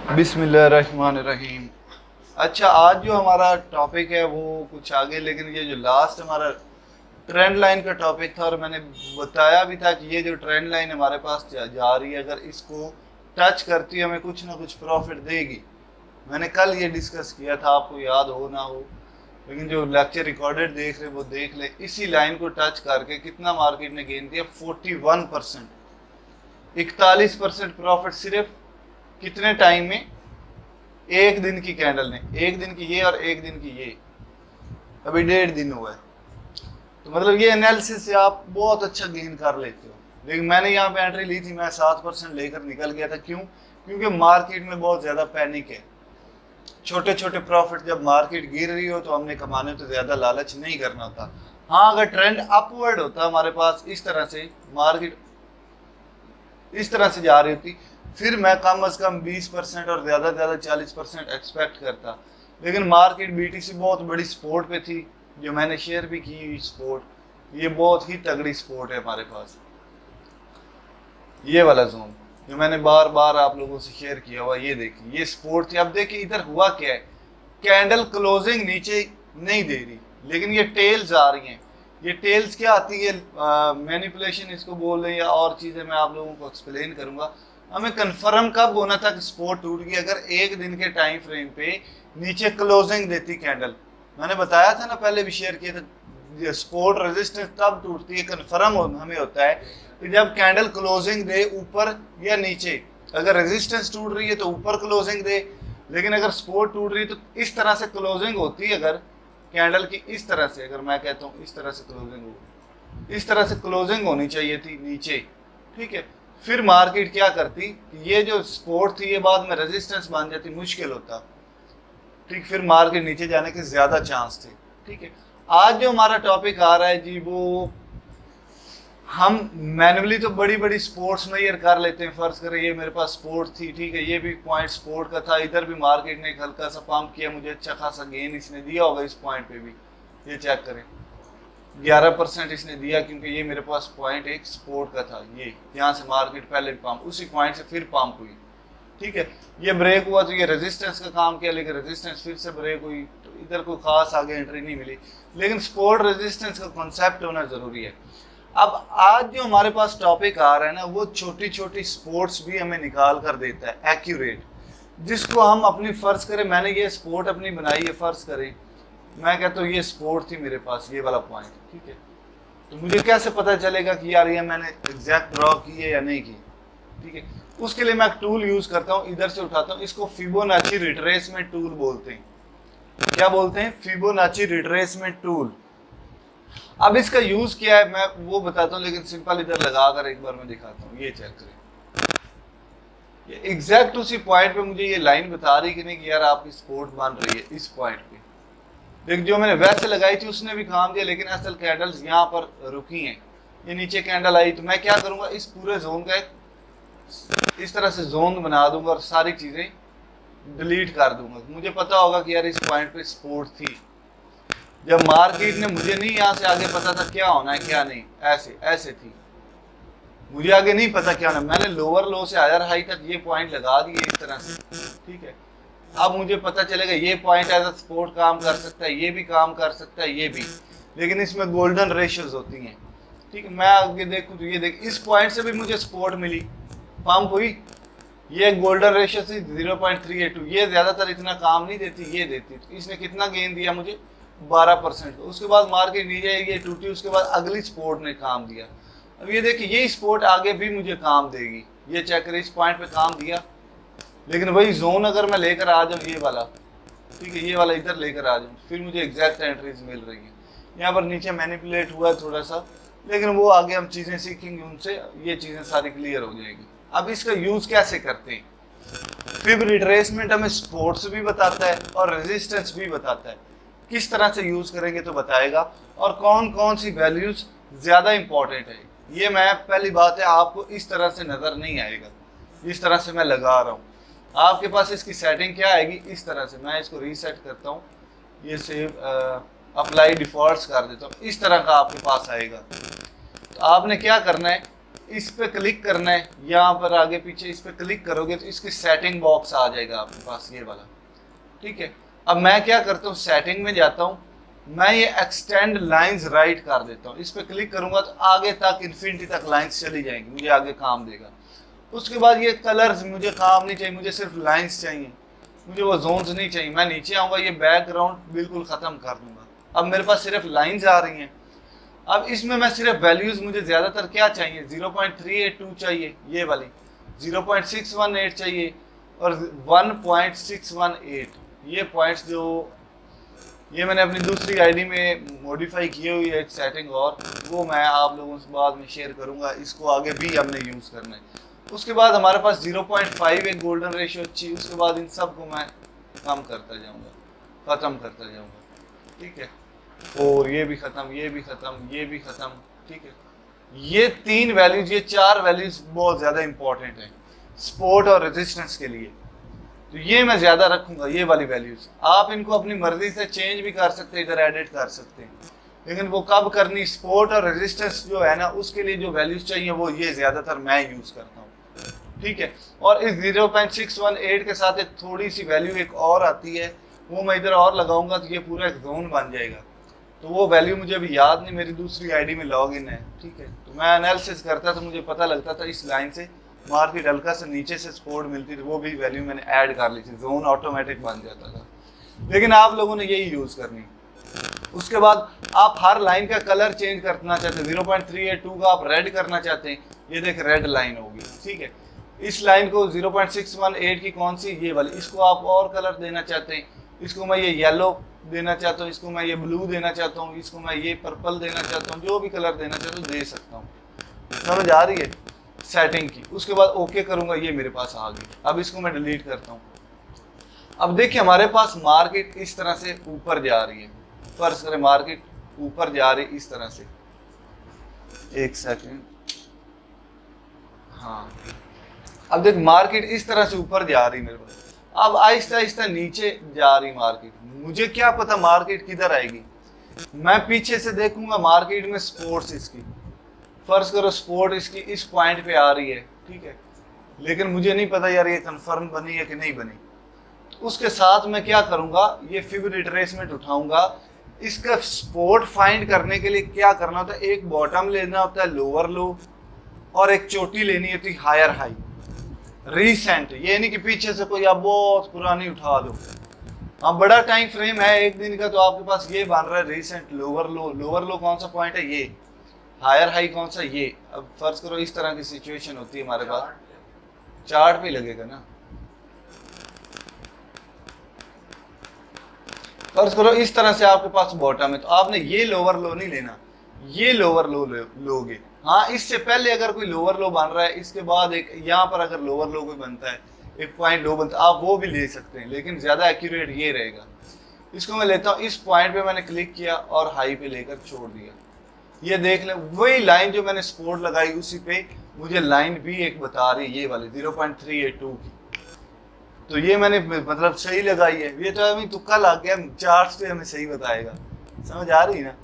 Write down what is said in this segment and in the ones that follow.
बिस्मिल्लाहिर्रहमानिर्रहीम। अच्छा, आज जो हमारा टॉपिक है वो कुछ आगे, लेकिन ये जो लास्ट हमारा ट्रेंड लाइन का टॉपिक था और मैंने बताया भी था कि ये जो ट्रेंड लाइन हमारे पास जा रही है, अगर इसको टच करती है हमें कुछ ना कुछ प्रॉफिट देगी। मैंने कल ये डिस्कस किया था, आपको याद हो ना हो, लेकिन जो लेक्चर रिकॉर्डेड देख रहे वो देख ले। इसी लाइन को टच करके कितना मार्केट ने गेन दिया? 41%, 41% प्रॉफिट सिर्फ कितने टाइम में? एक दिन की कैंडल ने, एक दिन की ये और एक दिन की ये, अभी 1.5 दिन हुआ है। तो मतलब ये एनालिसिस से आप बहुत अच्छा गेन कर लेते हो। लेकिन मैंने यहाँ पे एंट्री ली थी, मैं 7% लेकर निकल गया था। क्यों? क्योंकि मार्केट में बहुत ज्यादा पैनिक है। छोटे छोटे प्रॉफिट जब मार्केट गिर रही हो तो हमने कमाने तो ज्यादा लालच नहीं करना होता। हाँ, अगर ट्रेंड अपवर्ड होता हमारे पास, इस तरह से मार्केट इस तरह से जा रही होती, फिर मैं कम से कम 20% और ज़्यादा से ज़्यादा 40% एक्सपेक्ट करता। लेकिन मार्केट बीटीसी बहुत बड़ी सपोर्ट पे थी, जो मैंने शेयर भी की। सपोर्ट ये बहुत ही तगड़ी सपोर्ट है हमारे पास, ये वाला जोन जो मैंने बार बार आप लोगों से शेयर किया हुआ। ये देखिए, ये सपोर्ट थी। अब देखिए इधर हुआ क्या है, कैंडल क्लोजिंग नीचे नहीं दे रही, लेकिन ये टेल्स आ रही हैं। ये टेल्स क्या आती है? मैनिपुलेशन इसको बोल रहे हैं, या और चीज़ें मैं आप लोगों को एक्सप्लेन करूंगा। हमें कंफर्म कब होना था कि सपोर्ट टूट गई? अगर एक दिन के टाइम फ्रेम पे नीचे क्लोजिंग देती कैंडल। मैंने बताया था ना, पहले भी शेयर किया था, सपोर्ट रेजिस्टेंस तब टूटती है, कंफर्म हमें होता है कि जब कैंडल क्लोजिंग दे ऊपर या नीचे। अगर रेजिस्टेंस टूट रही है तो ऊपर क्लोजिंग दे, लेकिन अगर सपोर्ट टूट रही है तो इस तरह से क्लोजिंग होती है। अगर कैंडल की इस तरह से, अगर मैं कहता हूँ इस तरह से क्लोजिंग हो, इस तरह से क्लोजिंग होनी चाहिए थी नीचे, ठीक है। फिर मार्केट क्या करती, ये जो सपोर्ट थी ये बाद में रेजिस्टेंस बन जाती, मुश्किल होता, ठीक। फिर मार्केट नीचे जाने के ज्यादा चांस थे, ठीक है। आज जो हमारा टॉपिक आ रहा है जी, वो हम मैन्युअली तो बड़ी बड़ी स्पोर्ट्स मेजर कर लेते हैं। फर्ज करें ये मेरे पास स्पोर्ट थी, ठीक है, ये भी पॉइंट स्पोर्ट का था। इधर भी मार्केट ने एक हल्का सा पंप किया, मुझे अच्छा खासा गेन इसने दिया होगा इस पॉइंट पे भी। ये चेक करें, 11% इसने दिया, क्योंकि ये मेरे पास पॉइंट एक सपोर्ट का था। ये यहाँ से मार्केट पहले पंप, उसी पॉइंट से फिर पंप हुई, ठीक है। ये ब्रेक हुआ तो ये रेजिस्टेंस का काम किया, लेकिन रेजिस्टेंस फिर से ब्रेक हुई, तो इधर कोई खास आगे एंट्री नहीं मिली। लेकिन सपोर्ट रेजिस्टेंस का कॉन्सेप्ट होना जरूरी है। अब आज जो हमारे पास टॉपिक आ रहा है ना, वो छोटी छोटी स्पोर्ट्स भी हमें निकाल कर देता है एक्यूरेट, जिसको हम अपनी फर्ज करें, मैंने ये स्पोर्ट अपनी बनाई है। फर्ज करें मैं कहता हूँ ये स्पोर्ट थी मेरे पास, ये वाला पॉइंट, ठीक है। तो मुझे कैसे पता चलेगा कि यार ये मैंने एग्जैक्ट ड्रॉ की है या नहीं की, ठीक है। उसके लिए मैं एक टूल यूज करता हूँ, इधर से उठाता हूँ, इसको फिबोनाची रिट्रेसमेंट टूल बोलते हैं। क्या बोलते हैं? Fibonacci retracement tool. अब इसका यूज क्या है मैं वो बताता हूँ, लेकिन सिंपल इधर लगा कर एक बार मैं दिखाता हूँ। ये चेक करें, ये एग्जैक्ट उसी पॉइंट पे मुझे ये लाइन बता रही कि नहीं कि यार आपकी सपोर्ट बन रही है इस पॉइंट पे। लेकिन जो मैंने वैसे लगाई थी उसने भी काम दिया, लेकिन असल कैंडल्स यहाँ पर रुकी हैं। ये नीचे कैंडल आई तो मैं क्या करूंगा, इस पूरे जोन का एक इस तरह से जोन बना दूंगा और सारी चीजें डिलीट कर दूंगा। मुझे पता होगा कि यार इस पॉइंट पे सपोर्ट थी। जब मार्केट ने, मुझे नहीं यहाँ से आगे पता था क्या होना है क्या नहीं, ऐसे ऐसे थी, मुझे आगे नहीं पता क्या होना। मैंने लोअर लो से हायर हाई तक ये पॉइंट लगा दिए इस तरह से, ठीक है। अब मुझे पता चलेगा ये पॉइंट एज अ सपोर्ट काम कर सकता है, ये भी काम कर सकता है, ये भी, लेकिन इसमें गोल्डन रेशियोज होती हैं, ठीक है। मैं आगे देखूं तो ये देख, इस पॉइंट से भी मुझे सपोर्ट मिली, पंप हुई, ये गोल्डन रेशियो थी 0.382। ये ज्यादातर इतना काम नहीं देती, ये देती। तो इसने कितना गेन दिया मुझे? 12%। उसके बाद मार्केट नीचे ये टूटी, उसके बाद अगली सपोर्ट ने काम दिया। अब ये देखिए, ये सपोर्ट आगे भी मुझे काम देगी। ये चेक करें, इस पॉइंट पे काम दिया, लेकिन वही जोन अगर मैं लेकर आ जाऊँ, ये वाला, ठीक है, ये वाला इधर लेकर आ जाऊँ, फिर मुझे एग्जैक्ट एंट्रीज मिल रही है। यहाँ पर नीचे मैनिपुलेट हुआ है थोड़ा सा, लेकिन वो आगे हम चीजें सीखेंगे, उनसे ये चीजें सारी क्लियर हो जाएगी। अब इसका यूज कैसे करते हैं? फिब रिट्रेसमेंट हमें सपोर्ट्स भी बताता है और रेजिस्टेंस भी बताता है। किस तरह से यूज करेंगे तो बताएगा, और कौन कौन सी वैल्यूज ज्यादा इंपॉर्टेंट है। ये मैं, पहली बात है, आपको इस तरह से नजर नहीं आएगा जिस तरह से मैं लगा रहा हूँ। आपके पास इसकी सेटिंग क्या आएगी? इस तरह से। मैं इसको रीसेट करता हूँ, ये सेव अप्लाई डिफॉल्ट्स कर देता हूँ, इस तरह का आपके पास आएगा। तो आपने क्या करना है, इस पे क्लिक करना है, यहाँ पर आगे पीछे इस पे क्लिक करोगे तो इसकी सेटिंग बॉक्स आ जाएगा आपके पास ये वाला, ठीक है। अब मैं क्या करता हूँ, सेटिंग में जाता हूँ, मैं ये एक्सटेंड लाइंस राइट कर देता हूँ। इस पे क्लिक करूंगा तो आगे तक इन्फिनिटी तक लाइंस चली जाएंगी, मुझे आगे काम देगा। उसके बाद ये कलर्स मुझे काम नहीं चाहिए, मुझे सिर्फ लाइंस चाहिए, मुझे वो जोन्स नहीं चाहिए। मैं नीचे आऊँगा, ये बैकग्राउंड बिल्कुल ख़त्म कर दूंगा। अब मेरे पास सिर्फ लाइंस आ रही हैं। अब इसमें मैं सिर्फ वैल्यूज़, मुझे ज़्यादातर क्या चाहिए, 0.382 चाहिए, ये वाली 0.618 चाहिए और 1.618, ये पॉइंट्स जो ये मैंने अपनी दूसरी आईडी में मॉडिफाई की हुई है एक सेटिंग, और वो मैं आप लोगों से बाद में शेयर करूंगा। इसको आगे भी हमने यूज़ करना है। उसके बाद हमारे पास 0.5 एक गोल्डन रेशियो अच्छी। उसके बाद इन सब को मैं कम करता जाऊंगा, ख़त्म करता जाऊंगा, ठीक है। और ये भी ख़त्म, ये भी ख़त्म, ये भी ख़त्म, ठीक है। ये 3 वैल्यूज, ये 4 वैल्यूज बहुत ज़्यादा इंपॉर्टेंट है स्पोर्ट और रेजिस्टेंस के लिए, तो ये मैं ज़्यादा रखूंगा, ये वाली वैल्यूज। आप इनको अपनी मर्जी से चेंज भी कर सकते हैं, इधर एडिट कर सकते हैं, लेकिन वो कब करनी, स्पोर्ट और रेजिस्टेंस जो है ना, उसके लिए जो वैल्यूज चाहिए वो ये ज़्यादातर मैं यूज़ करता हूँ, ठीक है। और इस 0.618 के साथ एक थोड़ी सी वैल्यू एक और आती है, वो मैं इधर और लगाऊंगा तो ये पूरा एक जोन बन जाएगा। तो वो वैल्यू मुझे अभी याद नहीं, मेरी दूसरी आईडी में लॉग इन है, ठीक है। तो मैं एनालिसिस करता तो मुझे पता लगता था इस लाइन से मार्केट हल्का से नीचे से सपोर्ट मिलती थी, वो भी वैल्यू मैंने ऐड कर ली थी, जोन ऑटोमेटिक बन जाता था। लेकिन आप लोगों ने यही यूज़ करनी। उसके बाद आप हर लाइन का कलर चेंज करना चाहते हैं, 0.382 का आप रेड करना चाहते हैं, ये देख रेड लाइन होगी, ठीक है। इस लाइन को 0.618 की कौन सी, ये वाली, इसको आप और कलर देना चाहते हैं, इसको मैं ये येलो देना चाहता हूँ, इसको मैं ये ब्लू देना चाहता हूँ, इसको मैं ये पर्पल देना चाहता हूँ, जो भी कलर देना चाहता हूँ दे सकता हूँ। समझ आ रही है सेटिंग की। उसके बाद ओके करूँगा, ये मेरे पास आ गई। अब इसको मैं डिलीट करता हूँ। अब देखिए हमारे पास मार्केट इस तरह से ऊपर जा रही है, फर्ज करें मार्केट ऊपर जा रही इस तरह से, एक सेकेंड, हाँ। अब देख मार्केट इस तरह से ऊपर जा रही मेरे पास, अब आहिस्ता आहिस्ता नीचे जा रही मार्केट। मुझे क्या पता मार्केट किधर आएगी, मैं पीछे से देखूंगा मार्केट में स्पोर्ट्स इसकी, फर्ज करो स्पोर्ट इसकी इस पॉइंट पे आ रही है, ठीक है, लेकिन मुझे नहीं पता यार ये कंफर्म बनी है कि नहीं बनी। उसके साथ मैं क्या करूंगा, ये फिब रिट्रेसमेंट उठाऊंगा। इसका सपोर्ट फाइंड करने के लिए क्या करना होता है, एक बॉटम लेना होता है लोअर लो, और एक चोटी लेनी होती है हायर हाई रीसेंट। ये नहीं कि पीछे से कोई आप बहुत पुरानी उठा दो। हाँ बड़ा टाइम फ्रेम है एक दिन का, तो आपके पास ये बन रहा है रीसेंट लोअर लो। लोअर लो कौन सा पॉइंट है, ये हायर हाई कौन सा, ये। अब फर्ज करो इस तरह की सिचुएशन होती है हमारे पास, चार्ट पे लगेगा ना, फर्ज करो इस तरह से आपके पास बॉटम है, तो आपने ये लोअर लो नहीं लेना, ये लोअर लो लोगे। हाँ इससे पहले अगर कोई लोअर लो बन रहा है, इसके बाद एक यहाँ पर अगर लोअर लो कोई बनता है, एक पॉइंट लो बनता है, आप वो भी ले सकते हैं, लेकिन ज़्यादा एक्यूरेट ये रहेगा। इसको मैं लेता हूँ, इस पॉइंट पे मैंने क्लिक किया और हाई पे लेकर छोड़ दिया। ये देख लें वही लाइन जो मैंने सपोर्ट लगाई उसी पे मुझे लाइन भी एक बता रही है, ये वाली 0.382 की। तो ये मैंने मतलब सही लगाई है, ये तो अभी तुक्का लग गया, चार्ट्स पे हमें सही बताएगा। समझ आ रही है ना।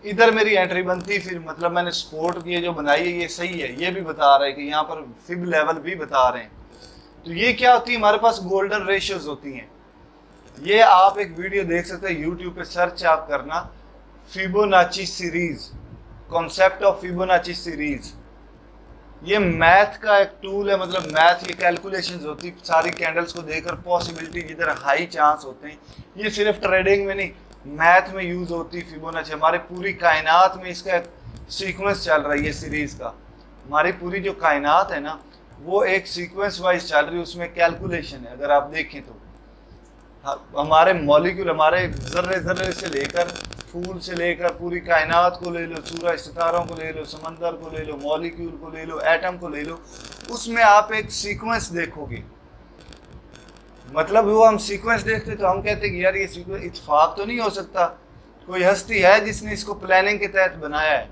इधर मेरी एंट्री बनती, फिर मतलब मैंने सपोर्ट की जो बनाई है ये सही है, ये भी बता रहा है कि यहाँ पर फिब लेवल भी बता रहे हैं। तो ये क्या होती है, हमारे पास गोल्डन रेशियोज होती हैं। ये आप एक वीडियो देख सकते हैं यूट्यूब पे, सर्च आप करना Fibonacci series, concept of Fibonacci series. ये मैथ का एक टूल है, मतलब मैथ ये कैलकुलेशंस होती सारी कैंडल्स को देखकर पॉसिबिलिटी जिधर हाई चांस होते हैं। ये सिर्फ ट्रेडिंग में नहीं, मैथ में यूज होती फिबोनाची। हमारे पूरी कायनात में इसका एक सीक्वेंस चल रहा है, ये सीरीज का। हमारी पूरी जो कायनात है ना वो एक सीक्वेंस वाइज चल रही है, उसमें कैलकुलेशन है। अगर आप देखें तो हमारे मॉलिक्यूल, हमारे जर्रे जर्रे से लेकर फूल से लेकर पूरी कायनात को ले लो, सूरज सितारों को ले लो, समंदर को ले लो, मॉलिक्यूल को ले लो, एटम को ले लो, उसमें आप एक सीक्वेंस देखोगे। मतलब वो हम सीक्वेंस देखते तो हम कहते कि यार ये सीक्वेंस इत्तेफाक तो नहीं हो सकता, कोई हस्ती है जिसने इसको प्लानिंग के तहत बनाया है।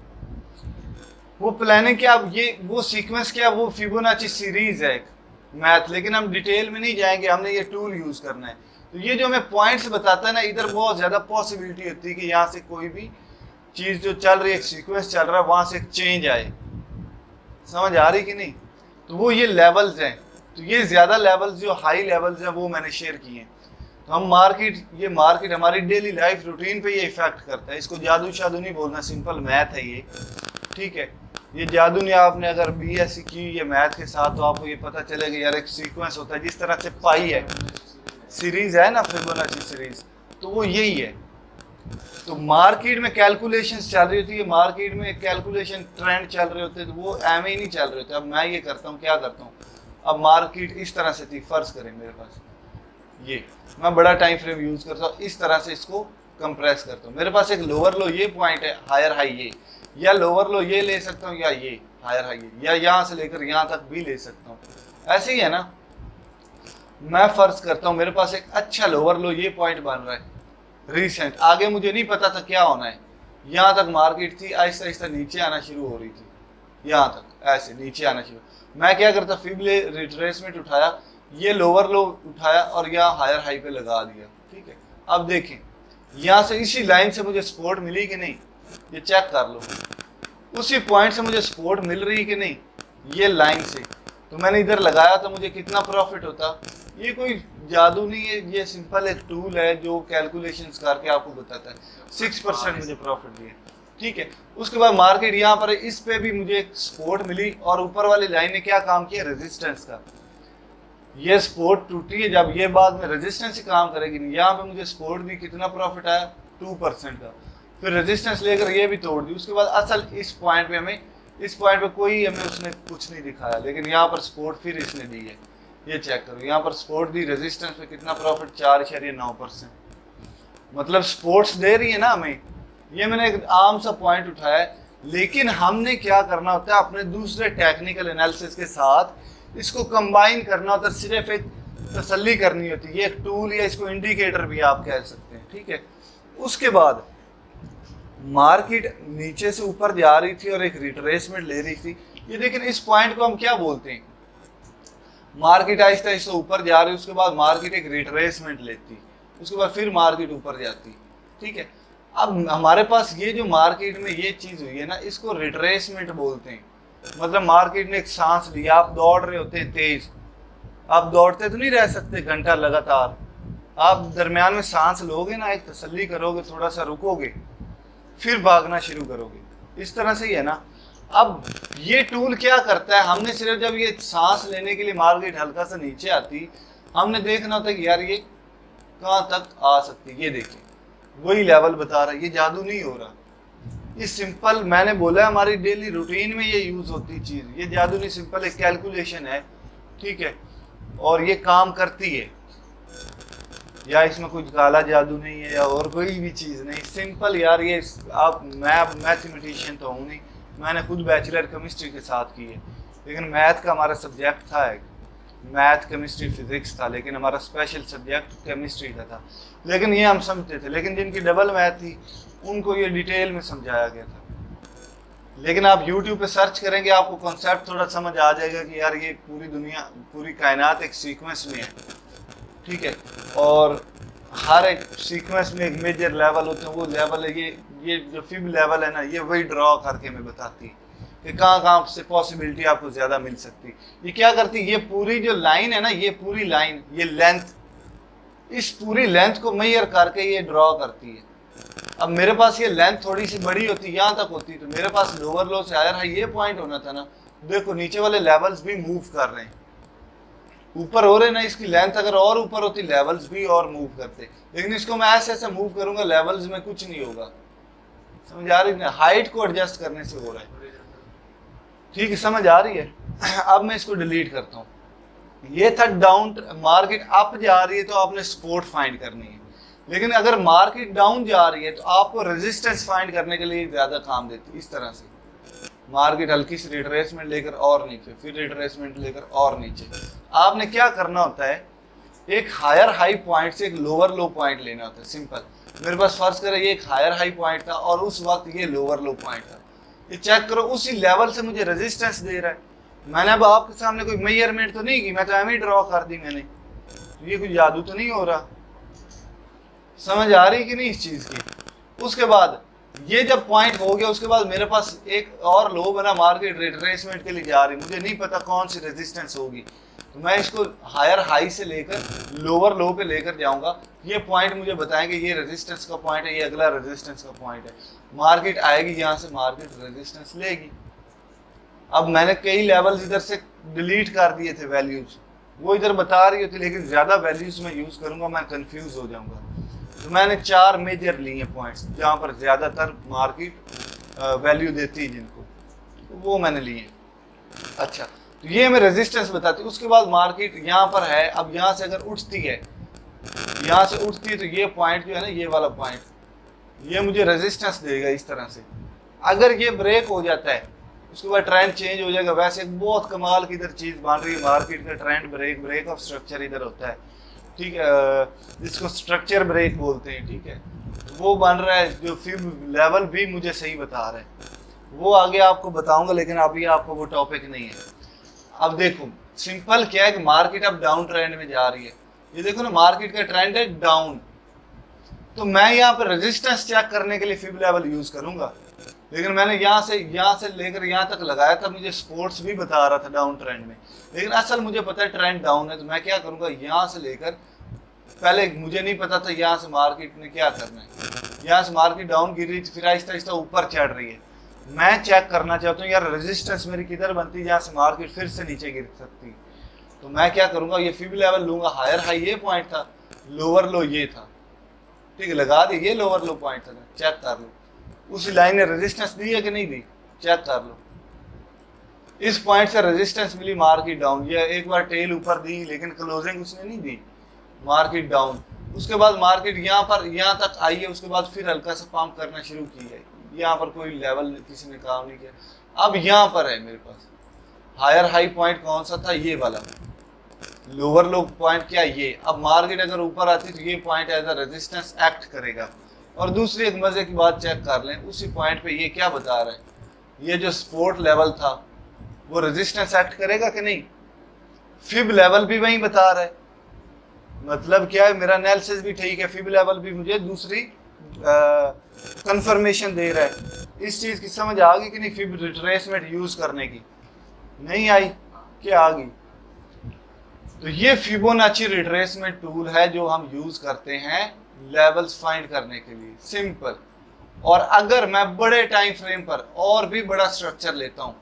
वो प्लानिंग क्या, ये वो सीक्वेंस क्या, वो फिबोनाची सीरीज है एक मैथ। लेकिन हम डिटेल में नहीं जाएंगे, हमने ये टूल यूज करना है। तो ये जो हमें पॉइंट्स बताता है ना, इधर बहुत ज़्यादा पॉसिबिलिटी होती है कि यहाँ से कोई भी चीज़ जो चल रही है, एक सीक्वेंस चल रहा है, वहाँ से एक चेंज आए। समझ आ रही कि नहीं? तो वो ये लेवल्स हैं, तो ये ज़्यादा लेवल्स जो हाई लेवल्स हैं वो मैंने शेयर किए हैं। तो हम ये मार्केट हमारी डेली लाइफ रूटीन पे ये इफेक्ट करता है। इसको जादू शादू नहीं बोलना, सिंपल मैथ है ये, ठीक है। ये जादू नहीं, आपने अगर बीएससी की ये मैथ के साथ तो आपको ये पता चलेगा यार एक सीक्वेंस होता है, जिस तरह से पाई है सीरीज है ना, फिबोनाची सीरीज, तो वो यही है। तो मार्केट में कैलकुलेशंस चल रही होती है, मार्केट में कैलकुलेशन ट्रेंड चल रहे होते हैं, तो वो एम ही नहीं चल रहे होते। अब मैं ये करता हूँ, क्या करता हूँ, अब मार्केट इस तरह से थी, फर्ज करें मेरे पास ये, मैं बड़ा टाइम फ्रेम यूज करता हूँ, इस तरह से इसको कंप्रेस करता हूँ। मेरे पास एक लोअर लो ये पॉइंट है, हायर हाई ये, या लोअर लो ये ले सकता हूँ, या ये हायर हाई ये, या यहाँ से लेकर यहाँ तक भी ले सकता हूँ। ऐसे ही है ना, मैं फर्ज करता हूँ मेरे पास एक अच्छा लोअर लो ये पॉइंट बन रहा है रिसेंट, आगे मुझे नहीं पता था क्या होना है, यहाँ तक मार्केट थी, आहिस्ता आहिस्ता नीचे आना शुरू हो रही थी, यहाँ तक ऐसे नीचे आना शुरू। मैं क्या करता, फिबले रिट्रेसमेंट उठाया, ये लोअर लो उठाया और यहाँ हायर हाई पे लगा दिया, ठीक है। अब देखें यहाँ से इसी लाइन से मुझे सपोर्ट मिली कि नहीं, ये चेक कर लो, उसी पॉइंट से मुझे सपोर्ट मिल रही कि नहीं, ये लाइन से, तो मैंने इधर लगाया तो मुझे कितना प्रॉफिट होता। ये कोई जादू नहीं है, ये सिंपल एक टूल है जो कैलकुलेशंस करके आपको बताता है। 6% मुझे प्रॉफिट दिया, ठीक है। उसके बाद मार्केट यहाँ पर इस पे भी मुझे एक सपोर्ट मिली, और ऊपर वाली लाइन ने क्या काम किया, रेजिस्टेंस का। ये सपोर्ट टूटी है, जब ये बाद में रेजिस्टेंस ही काम करेगी नहीं। यहाँ पे मुझे सपोर्ट दी, कितना प्रॉफिट आया, 2% का। फिर रेजिस्टेंस लेकर ये भी तोड़ दी। उसके बाद असल इस पॉइंट पे हमें, इस पॉइंट पे कोई हमें उसने कुछ नहीं दिखाया, लेकिन यहाँ पर सपोर्ट फिर इसने दी है, ये चेक करो, यहाँ पर सपोर्ट दी, रेजिस्टेंस पे कितना प्रॉफिट, 4.9%। मतलब सपोर्ट्स दे रही है ना हमें। ये मैंने एक आम सा पॉइंट उठाया है, लेकिन हमने क्या करना होता है, अपने दूसरे टेक्निकल एनालिसिस के साथ इसको कंबाइन करना होता है, सिर्फ एक तसल्ली करनी होती है। ये एक टूल या इसको इंडिकेटर भी आप कह सकते हैं, ठीक है। उसके बाद मार्केट नीचे से ऊपर जा रही थी और एक रिट्रेसमेंट ले रही थी। ये लेकिन इस पॉइंट को हम क्या बोलते हैं, मार्केट आहिस्ता आहिस्ता ऊपर जा रही है, उसके बाद मार्केट एक रिट्रेसमेंट लेती, उसके बाद फिर मार्केट ऊपर जाती, ठीक है। अब हमारे पास ये जो मार्केट में ये चीज हुई है ना, इसको रिट्रेसमेंट बोलते हैं। मतलब मार्केट ने एक सांस लिया, आप दौड़ रहे होते हैं तेज, आप दौड़ते तो नहीं रह सकते घंटा लगातार, आप दरमियान में सांस लोगे ना, एक तसल्ली करोगे, थोड़ा सा रुकोगे, फिर भागना शुरू करोगे। इस तरह से ही है ना। अब ये टूल क्या करता है, हमने सिर्फ जब ये सांस लेने के लिए मार्केट हल्का सा नीचे आती, हमने देखना होता है कि यार ये कहाँ तक आ सकती है। ये देखिए वही लेवल बता रहा है, ये जादू नहीं हो रहा, ये सिंपल, मैंने बोला हमारी डेली रूटीन में ये यूज होती चीज, ये जादू नहीं, सिंपल एक कैलकुलेशन है, ठीक है, और ये काम करती है। या इसमें कुछ काला जादू नहीं है या और कोई भी चीज़ नहीं, सिंपल यार। ये आप, मैं मैथमेटिशियन तो हूँ नहीं, मैंने खुद बैचलर केमिस्ट्री के साथ की है, लेकिन मैथ का हमारा सब्जेक्ट था एक, मैथ केमिस्ट्री फिजिक्स था, लेकिन हमारा स्पेशल सब्जेक्ट केमिस्ट्री का था। लेकिन ये हम समझते थे, लेकिन जिनकी डबल मैथ थी उनको ये डिटेल में समझाया गया था। लेकिन आप YouTube पे सर्च करेंगे, आपको कॉन्सेप्ट थोड़ा समझ आ जाएगा कि यार ये पूरी दुनिया, पूरी कायनात एक सीक्वेंस में है, ठीक है, और हर एक सीक्वेंस में एक मेजर लेवल होते हैं, वो लेवल है ये जो फिब लेवल है ना, ये वही ड्रॉ करके हमें बताती है कि कहाँ से पॉसिबिलिटी आपको ज़्यादा मिल सकती है। ये क्या करती है, ये पूरी जो लाइन है ना, ये पूरी लाइन, ये लेंथ, इस पूरी लेंथ को मेजर करके ये ड्रॉ करती है। अब मेरे पास ये लेंथ थोड़ी सी बड़ी होती, यहाँ तक होती, तो मेरे पास लोअर लो से हायर हाई ये पॉइंट होना था ना। देखो नीचे वाले लेवल्स भी मूव कर रहे हैं, ऊपर हो रहे ना, इसकी लेंथ अगर और ऊपर होती लेवल्स भी और मूव करते, लेकिन इसको मैं ऐसे ऐसे मूव करूंगा, लेवल्स में कुछ नहीं होगा। समझ आ रही है, हाइट को एडजस्ट करने से हो रहा है, ठीक है, समझ आ रही है। अब मैं इसको डिलीट करता हूँ। ये था डाउन, मार्केट अप जा रही है तो आपने सपोर्ट फाइंड करनी है, लेकिन अगर मार्केट डाउन जा रही है तो आपको रेजिस्टेंस फाइंड करने के लिए ज्यादा काम देती है। इस तरह से मार्केट हल्की सी रिट्रेसमेंट लेकर और नीचे, फिर रिट्रेसमेंट लेकर और नीचे, आपने क्या करना होता है, एक हायर हाई पॉइंट से एक लोअर लो पॉइंट लेना होता है। सिंपल, मेरे पास फर्ज करें ये एक हायर हाई पॉइंट था और उस वक्त ये लोअर लो पॉइंट था, ये चेक करो उसी लेवल से मुझे रेजिस्टेंस दे रहा है। मैंने अब आपके सामने कोई मेजरमेंट तो नहीं की, मैं तो एम ही ड्रॉ कर दी मैंने, ये कोई जादू तो नहीं हो रहा। समझ आ रही कि नहीं इस चीज की। उसके बाद ये जब पॉइंट हो गया उसके बाद मेरे पास एक और लो बना, मार्केट रिट्रेसमेंट के लिए जा रही, मुझे नहीं पता कौन सी रेजिस्टेंस होगी, तो मैं इसको हायर हाई से लेकर लोअर लो पे लेकर जाऊंगा। ये पॉइंट मुझे बताएंगे ये रेजिस्टेंस का पॉइंट है, ये अगला रेजिस्टेंस का पॉइंट है। मार्केट आएगी यहाँ से, मार्केट रेजिस्टेंस लेगी। अब मैंने कई लेवल्स इधर से डिलीट कर दिए थे वैल्यूज, वो इधर बता रही होती, लेकिन ज्यादा वैल्यूज में यूज करूंगा मैं कंफ्यूज हो जाऊंगा। तो मैंने 4 मेजर लिए पॉइंट्स जहां पर ज्यादातर मार्केट वैल्यू देती है जिनको, तो वो मैंने लिए। अच्छा, तो ये हमें रेजिस्टेंस बताती है। उसके बाद मार्केट यहाँ पर है, अब यहाँ से अगर उठती है, यहाँ से उठती है, तो ये पॉइंट जो है ना, ये वाला पॉइंट, ये मुझे रेजिस्टेंस देगा इस तरह से। अगर ये ब्रेक हो जाता है उसके बाद ट्रेंड चेंज हो जाएगा। वैसे एक बहुत कमाल की इधर चीज बन रही है, मार्केट का ट्रेंड ब्रेक ऑफ स्ट्रक्चर इधर होता है, ठीक है, जिसको स्ट्रक्चर ब्रेक बोलते हैं, ठीक है, वो बन रहा है, जो फिब लेवल भी मुझे सही बता रहा है, वो आगे आपको बताऊंगा, लेकिन अभी आपको वो टॉपिक नहीं है। अब देखो सिंपल क्या है कि मार्केट अब डाउन ट्रेंड में जा रही है, ये देखो ना, मार्केट का ट्रेंड है डाउन, तो मैं यहाँ पर रेजिस्टेंस चेक करने के लिए फिब लेवल यूज करूंगा, लेकिन मैंने यहाँ से लेकर यहाँ तक लगाया था, मुझे स्पोर्ट्स भी बता रहा था डाउन ट्रेंड में, लेकिन असल मुझे पता है ट्रेंड डाउन है, तो मैं क्या करूंगा, यहाँ से लेकर, पहले मुझे नहीं पता था यहाँ से मार्केट ने क्या करना है, यहाँ से मार्केट डाउन गिर रही थी, फिर आहिस्ता आहिस्ता ऊपर चढ़ रही है। मैं चेक करना चाहता हूँ यार रेजिस्टेंस मेरी किधर बनती है जहाँ से मार्केट फिर से नीचे गिर सकती है, तो मैं क्या करूंगा, ये फिब लेवल लूंगा, हायर हाई ये पॉइंट था, लोअर लो ये था, ठीक है, लगा दी, ये लोअर लो पॉइंट था, चेक कर लो उसी लाइन ने रेजिस्टेंस दी है कि नहीं दी, चेक कर लो। इस पॉइंट से रेजिस्टेंस मिली, मार्केट डाउन, ये एक बार टेल ऊपर दी लेकिन क्लोजिंग उसने नहीं दी, मार्केट डाउन। उसके बाद मार्केट यहाँ पर यहाँ तक आई है, उसके बाद फिर हल्का सा पंप करना शुरू की है, यहाँ पर कोई लेवल किसी ने काम नहीं किया। अब यहाँ पर है मेरे पास हायर हाई पॉइंट कौन सा था, ये वाला, लोअर लो पॉइंट क्या ये। अब मार्केट अगर ऊपर आती तो ये point as a resistance act करेगा। और दूसरी एक मजे की बात चेक कर लें, उसी पॉइंट पे ये क्या बता रहा है, ये जो सपोर्ट लेवल था वो रेजिस्टेंस एक्ट करेगा कि नहीं, फिब लेवल भी वही बता रहा है, मतलब क्या है, मेरा एनालिसिस भी ठीक है, फिब लेवल भी मुझे दूसरी कंफर्मेशन दे रहा है। इस चीज की समझ आ गई कि नहीं, फिब रिट्रेसमेंट यूज करने की नहीं आई, क्या आ गई। तो ये फिबोनाची रिट्रेसमेंट टूल है जो हम यूज करते हैं लेवल्स फाइंड करने के लिए, सिंपल। और अगर मैं बड़े टाइम फ्रेम पर और भी बड़ा स्ट्रक्चर लेता हूं,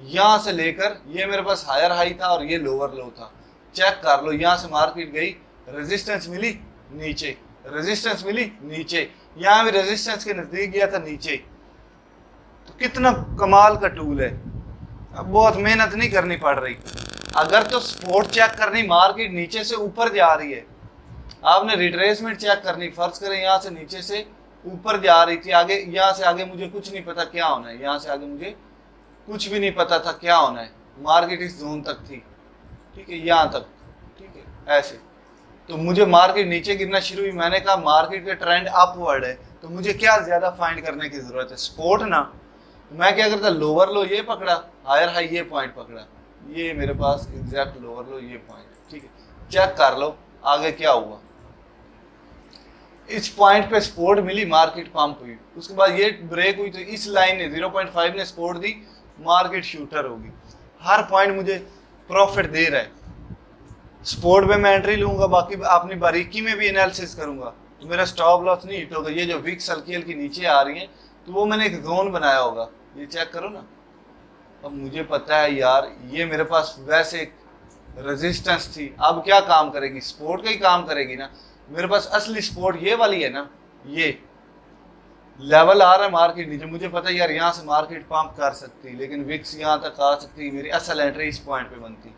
यहां से लेकर ये मेरे पास हायर हाई था और ये लोअर लो था, चेक कर लो, यहां से मार्केट गई, रेजिस्टेंस मिली नीचे, रेजिस्टेंस मिली नीचे, यहां भी रेजिस्टेंस के नजदीक गया था नीचे। तो कितना कमाल का टूल है, अब बहुत मेहनत नहीं करनी पड़ रही। अगर तो सपोर्ट चेक करनी, मार्केट नीचे से ऊपर जा रही है, आपने रिट्रेसमेंट चेक करनी, फर्ज करें यहाँ से नीचे से ऊपर जा रही थी, आगे यहाँ से आगे मुझे कुछ नहीं पता क्या होना है, यहाँ से आगे मुझे कुछ भी नहीं पता था क्या होना है, मार्केट इस जोन तक थी, ठीक है, यहाँ तक, ठीक है, ऐसे। तो मुझे मार्केट नीचे गिरना शुरू हुई, मैंने कहा मार्केट का ट्रेंड अपवर्ड है, तो मुझे क्या ज्यादा फाइंड करने की जरूरत है, सपोर्ट ना। तो मैं क्या करता, लोअर लो ये पकड़ा, हायर हाई ये पॉइंट पकड़ा, ये मेरे पास एग्जैक्ट लोअर लो ये पॉइंट, ठीक है, चेक कर लो आगे क्या हुआ। इस पॉइंट पे सपोर्ट मिली, मार्केट पंप हुई, उसके बाद ये ब्रेक हुई, तो इस लाइन ने 0.5 ने सपोर्ट दी, मार्केट शूटर होगी। हर पॉइंट मुझे प्रॉफिट दे रहा है, सपोर्ट पे मैं एंट्री लूंगा, बाकी अपनी बारीकी में भी एनालिसिस करूंगा, तो मेरा स्टॉप लॉस नहीं हिट होगा। ये जो विक्स हल्की हल्की नीचे आ रही है, तो वो मैंने एक जोन बनाया होगा, ये चेक करो ना। अब मुझे पता है यार, ये मेरे पास वैसे रेजिस्टेंस थी, अब क्या काम करेगी, सपोर्ट का ही काम करेगी ना। मेरे पास असली सपोर्ट ये वाली है ना, ये लेवल आ रहा है मार्केट नीचे, मुझे पता है यार यहाँ से मार्केट पंप कर सकती, लेकिन विक्स यहाँ तक आ सकती, मेरी असल एंट्री इस पॉइंट पे बनती,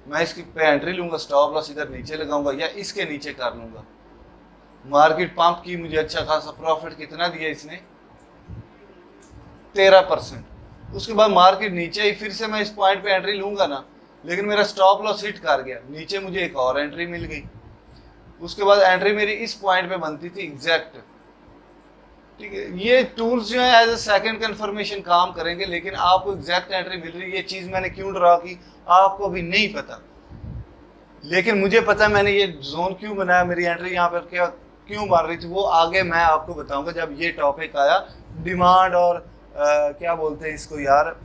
मैं इसकी पे एंट्री लूंगा, स्टॉप लॉस इधर नीचे लगाऊंगा या इसके नीचे कर लूंगा। मार्केट पंप की, मुझे अच्छा खासा प्रॉफिट कितना दिया इसने, 13%। उसके बाद मार्केट नीचे ही, फिर से मैं इस पॉइंट पे एंट्री लूंगा ना, लेकिन मेरा स्टॉप लॉस हिट कर गया, नीचे मुझे एक और एंट्री मिल गई। उसके बाद एंट्री मेरी इस पॉइंट पे बनती थी एग्जैक्ट, ठीक है। ये टूल्स जो है एज ए सेकंड कंफर्मेशन काम करेंगे, लेकिन आपको एग्जैक्ट एंट्री मिल रही है। ये चीज मैंने क्यों ड्रा की आपको भी नहीं पता, लेकिन मुझे पता है मैंने ये जोन क्यों बनाया, मेरी एंट्री यहाँ पर क्या क्यों बढ़ रही थी वो आगे मैं आपको बताऊंगा जब ये टॉपिक आया, डिमांड और क्या बोलते हैं इसको यार,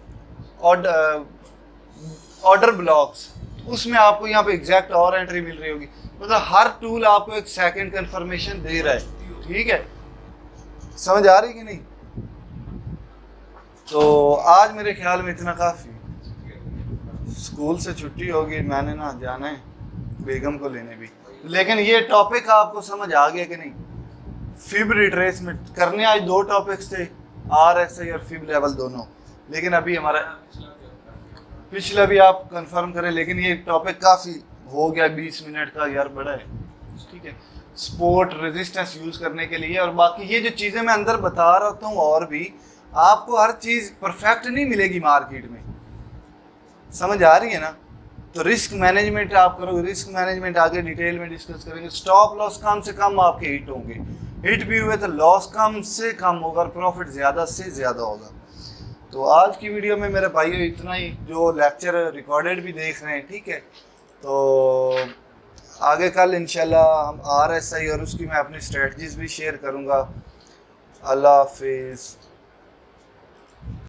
ऑर्डर ब्लॉक्स, उसमें आपको यहाँ पे एग्जैक्ट और एंट्री मिल रही होगी। मतलब हर टूल आपको एक सेकंड कंफर्मेशन दे रहा है, ठीक है, समझ आ रही कि नहीं। तो आज मेरे ख्याल में इतना काफ़ी, स्कूल से छुट्टी होगी, मैंने ना जाना है बेगम को लेने भी। लेकिन ये टॉपिक आपको समझ आ गया कि नहीं। फिब रिट्रेसमेंट करने आज 2 टॉपिक्स थे, RSI और फिब लेवल दोनों, लेकिन अभी हमारा पिछला भी आप कंफर्म करें, लेकिन ये टॉपिक काफ़ी हो गया 20 मिनट का यार, बड़ा है, ठीक है। सपोर्ट रेजिस्टेंस यूज़ करने के लिए, और बाकी ये जो चीज़ें मैं अंदर बता रहा हूँ, और भी आपको हर चीज़ परफेक्ट नहीं मिलेगी मार्केट में, समझ आ रही है ना। तो रिस्क मैनेजमेंट आप करोगे, रिस्क मैनेजमेंट आगे डिटेल में डिस्कस करेंगे। स्टॉप लॉस कम से कम आपके हिट होंगे, हिट भी हुए तो लॉस कम से कम होगा और प्रॉफिट ज़्यादा से ज़्यादा होगा। तो आज की वीडियो में मेरे भाइयों इतना ही, जो लेक्चर रिकॉर्डेड भी देख रहे हैं, ठीक है। तो आगे कल इंशाल्लाह हम RSI और उसकी मैं अपनी स्ट्रेटजीज भी शेयर करूँगा। अल्लाह हाफिज़।